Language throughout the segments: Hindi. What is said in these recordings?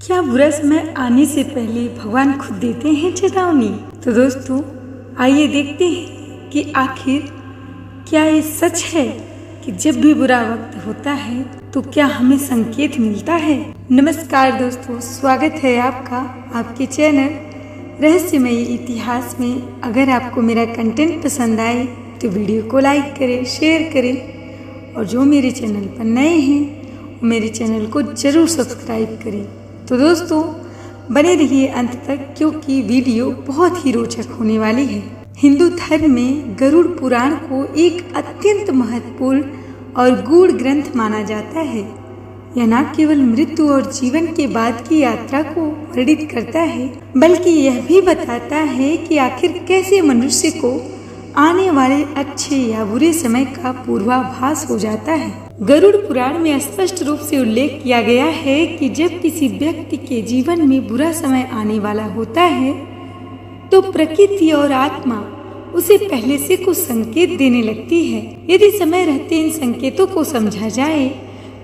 क्या बुरा समय आने से पहले भगवान खुद देते हैं चेतावनी? तो दोस्तों आइए देखते हैं कि आखिर क्या ये सच है कि जब भी बुरा वक्त होता है तो क्या हमें संकेत मिलता है। नमस्कार दोस्तों, स्वागत है आपका आपके चैनल रहस्यमय इतिहास में। अगर आपको मेरा कंटेंट पसंद आए तो वीडियो को लाइक करें, शेयर करें और जो मेरे चैनल पर नए हैं वो मेरे चैनल को जरूर सब्सक्राइब करें। तो दोस्तों बने रहिए अंत तक क्योंकि वीडियो बहुत ही रोचक होने वाली है। हिंदू धर्म में गरुड़ पुराण को एक अत्यंत महत्वपूर्ण और गूढ़ ग्रंथ माना जाता है। यह न केवल मृत्यु और जीवन के बाद की यात्रा को वर्णित करता है बल्कि यह भी बताता है कि आखिर कैसे मनुष्य को आने वाले अच्छे या बुरे समय का पूर्वाभास हो जाता है। गरुड़ पुराण में स्पष्ट रूप से उल्लेख किया गया है कि जब किसी व्यक्ति के जीवन में बुरा समय आने वाला होता है तो प्रकृति और आत्मा उसे पहले से कुछ संकेत देने लगती है। यदि समय रहते इन संकेतों को समझा जाए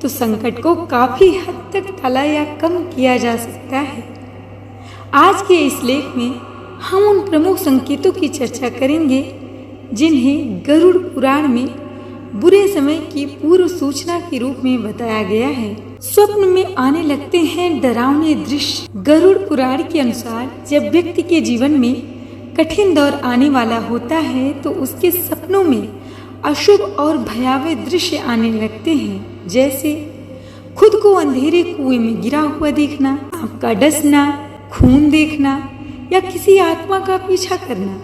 तो संकट को काफी हद तक टाला या कम किया जा सकता है। आज के इस लेख में हम उन प्रमुख संकेतों की चर्चा करेंगे जिन्हें गरुड़ पुराण में बुरे समय की पूर्व सूचना के रूप में बताया गया है। स्वप्न में आने लगते हैं डरावने दृश्य। गरुड़ पुराण के अनुसार जब व्यक्ति के जीवन में कठिन दौर आने वाला होता है तो उसके सपनों में अशुभ और भयावह दृश्य आने लगते हैं, जैसे खुद को अंधेरे कुएं में गिरा हुआ देखना, आग का डसना, खून देखना या किसी आत्मा का पीछा करना।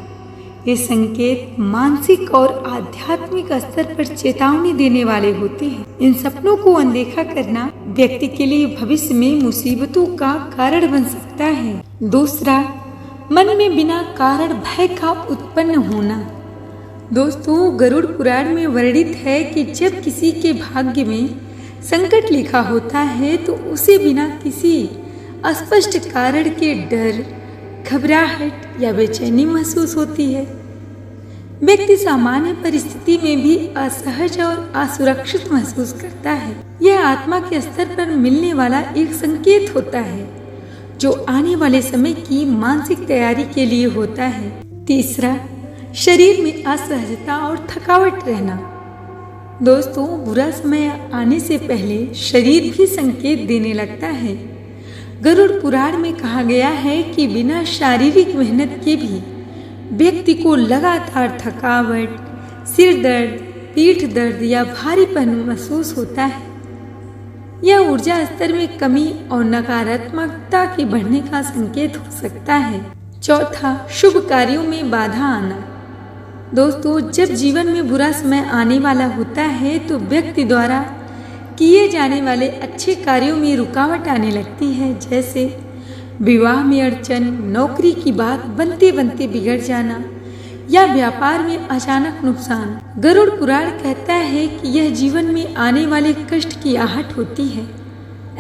ये संकेत मानसिक और आध्यात्मिक स्तर पर चेतावनी देने वाले होते हैं। इन सपनों को अनदेखा करना व्यक्ति के लिए भविष्य में मुसीबतों का कारण बन सकता है। दूसरा, मन में बिना कारण भय का उत्पन्न होना। दोस्तों गरुड़ पुराण में वर्णित है कि जब किसी के भाग्य में संकट लिखा होता है तो उसे बिना किसी स्पष्ट कारण के डर, घबराहट या बेचैनी महसूस होती है। व्यक्ति सामान्य परिस्थिति में भी असहज और असुरक्षित महसूस करता है। यह आत्मा के स्तर पर मिलने वाला एक संकेत होता है जो आने वाले समय की मानसिक तैयारी के लिए होता है। तीसरा, शरीर में असहजता और थकावट रहना। दोस्तों बुरा समय आने से पहले शरीर भी संकेत देने लगता है। गरुड़ पुराण में कहा गया है कि बिना शारीरिक मेहनत के भी व्यक्ति को लगातार थकावट, सिर दर्द, पीठ दर्द या भारीपन महसूस होता है। यह ऊर्जा स्तर में कमी और नकारात्मकता के बढ़ने का संकेत हो सकता है। चौथा, शुभ कार्यों में बाधा आना। दोस्तों जब जीवन में बुरा समय आने वाला होता है तो व्यक्ति द्वारा किए जाने वाले अच्छे कार्यों में रुकावट आने लगती है, जैसे विवाह में अड़चन, नौकरी की बात बनते बनते बिगड़ जाना या व्यापार में अचानक नुकसान। गरुड़ पुराण कहता है कि यह जीवन में आने वाले कष्ट की आहट होती है।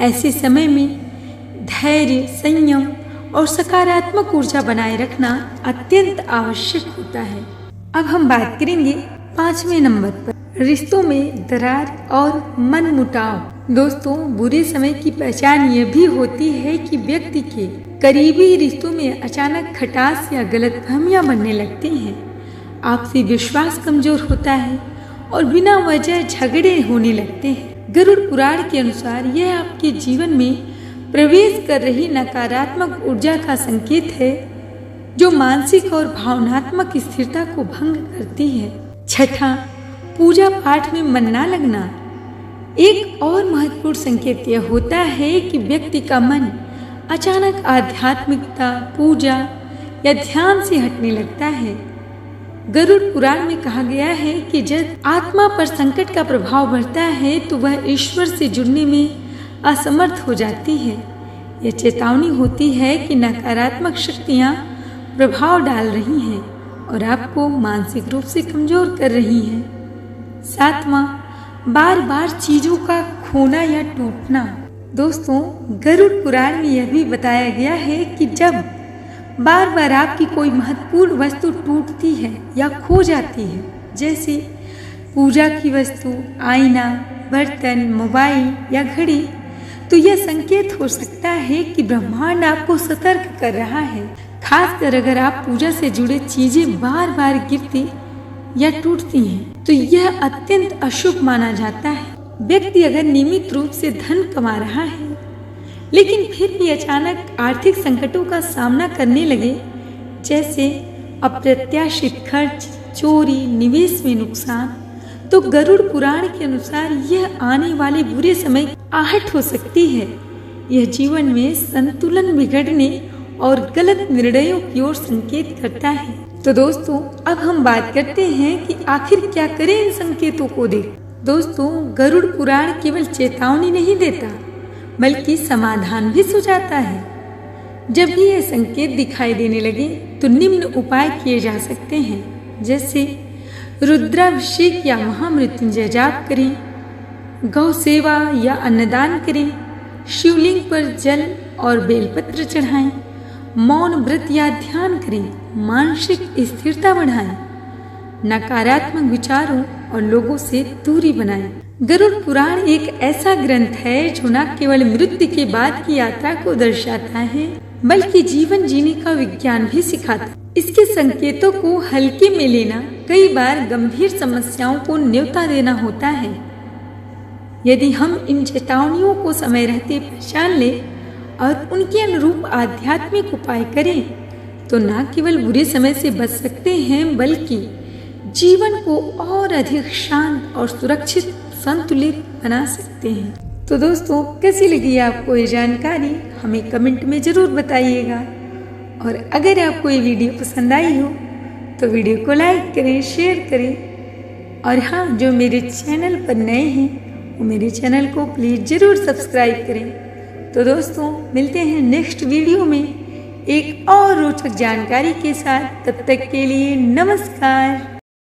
ऐसे समय में धैर्य, संयम और सकारात्मक ऊर्जा बनाए रखना अत्यंत आवश्यक होता है। अब हम बात करेंगे 5वें नंबर पर, रिश्तों में दरार और मनमुटाव। दोस्तों बुरे समय की पहचान यह भी होती है कि व्यक्ति के करीबी रिश्तों में अचानक खटास या गलतफहमियां बनने लगती हैं। आपसी विश्वास कमजोर होता है और बिना वजह झगड़े होने लगते हैं। गरुड़ पुराण के अनुसार यह आपके जीवन में प्रवेश कर रही नकारात्मक ऊर्जा का संकेत है जो मानसिक और भावनात्मक स्थिरता को भंग करती है। छठा, पूजा पाठ में मन न लगना। एक और महत्वपूर्ण संकेत यह होता है कि व्यक्ति का मन अचानक आध्यात्मिकता, पूजा या ध्यान से हटने लगता है। गरुड़ पुराण में कहा गया है कि जब आत्मा पर संकट का प्रभाव बढ़ता है तो वह ईश्वर से जुड़ने में असमर्थ हो जाती है। यह चेतावनी होती है कि नकारात्मक शक्तियाँ प्रभाव डाल रही हैं और आपको मानसिक रूप से कमजोर कर रही हैं। सातवां, बार बार चीजों का खोना या टूटना। दोस्तों गरुड़ पुराण में यह भी बताया गया है कि जब बार बार आपकी कोई महत्वपूर्ण वस्तु टूटती है या खो जाती है, जैसे पूजा की वस्तु, आईना, बर्तन, मोबाइल या घड़ी, तो तो यह संकेत हो सकता है कि ब्रह्मांड आपको सतर्क कर रहा है, खासकर अगर आप पूजा से जुड़े चीजें बार बार गिरती या टूटती हैं, तो यह अत्यंत अशुभ माना जाता है। व्यक्ति अगर नियमित रूप से धन कमा रहा है लेकिन फिर भी अचानक आर्थिक संकटों का सामना करने लगे, जैसे अप्रत्याशित खर्च, चोरी, निवेश में नुकसान, तो गरुड़ पुराण के अनुसार यह आने वाले बुरे समय की आहट हो सकती है। यह जीवन में संतुलन बिगड़ने और गलत निर्णयों की ओर संकेत करता है। तो दोस्तों, अब हम बात करते हैं कि आखिर क्या करें इन संकेतों को देख। दोस्तों, गरुड़ पुराण केवल चेतावनी नहीं देता बल्कि समाधान भी सुझाता है। जब भी ये संकेत दिखाई देने लगे तो निम्न उपाय किए जा सकते हैं, जैसे रुद्राभिषेक या महामृत्युंजय जाप करें, गौ सेवा या अन्नदान करें, शिवलिंग पर जल और बेलपत्र चढ़ाएं, मौन व्रत या ध्यान करें, मानसिक स्थिरता बढ़ाएं, नकारात्मक विचारों और लोगों से दूरी बनाएं। गरुड़ पुराण एक ऐसा ग्रंथ है जो न केवल मृत्यु के बाद की यात्रा को दर्शाता है बल्कि जीवन जीने का विज्ञान भी सिखाता है। इसके संकेतों को हल्के में लेना कई बार गंभीर समस्याओं को न्योता देना होता है। यदि हम इन चेतावनियों को समय रहते पहचान लें और उनके अनुरूप आध्यात्मिक उपाय करें तो न केवल बुरे समय से बच सकते हैं बल्कि जीवन को और अधिक शांत और सुरक्षित संतुलित बना सकते हैं। तो दोस्तों, कैसी लगी आपको ये जानकारी हमें कमेंट में जरूर बताइएगा, और अगर आपको ये वीडियो पसंद आई हो तो वीडियो को लाइक करें, शेयर करें, और हाँ, जो मेरे चैनल पर नए हैं वो मेरे चैनल को प्लीज़ ज़रूर सब्सक्राइब करें। तो दोस्तों, मिलते हैं नेक्स्ट वीडियो में एक और रोचक जानकारी के साथ। तब तक के लिए नमस्कार।